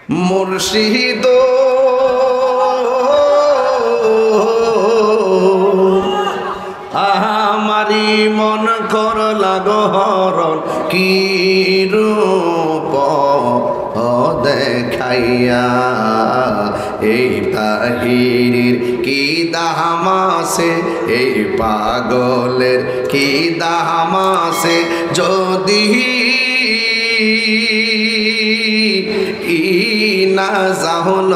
মুর্শিদ আমারি মন করলা গহরণ কি রূপ দেখাইয়া এই তাহিরির কি দামাসে এই পাগলের কি দামাসে যদি না যাহন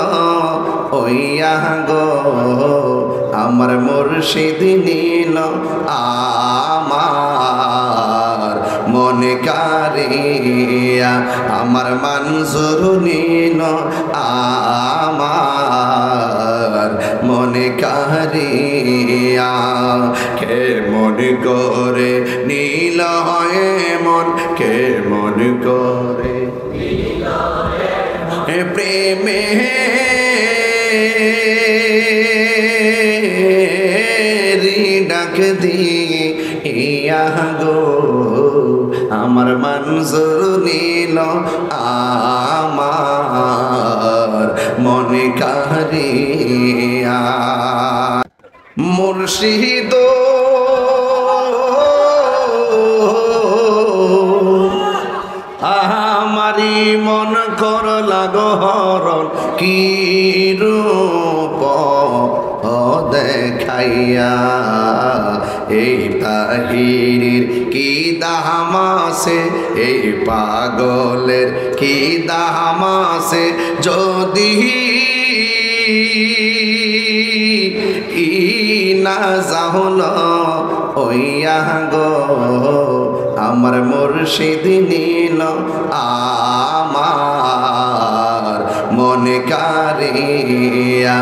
ওইয়া গো আমার মুর্শিদ নীল আমার মনে কারিয়া আমার মনজুর নীল আমার মনে কারিয়া কে মনে করে নীল হয় মন কে মনে করে প্রেমে ডাক দিয়া গো আমার মনজুর নীল আমার মনে কারিয়া মুর্শিদ আমারি মন করলা গহরণ কি রূপ দেখাইয়া এই তাহিরির কি দামাসে এই পাগলের কি দামাসে যদি না যাহন ওইয়া গো আমার মুর্শিদ নীল আমার মনে কারিয়া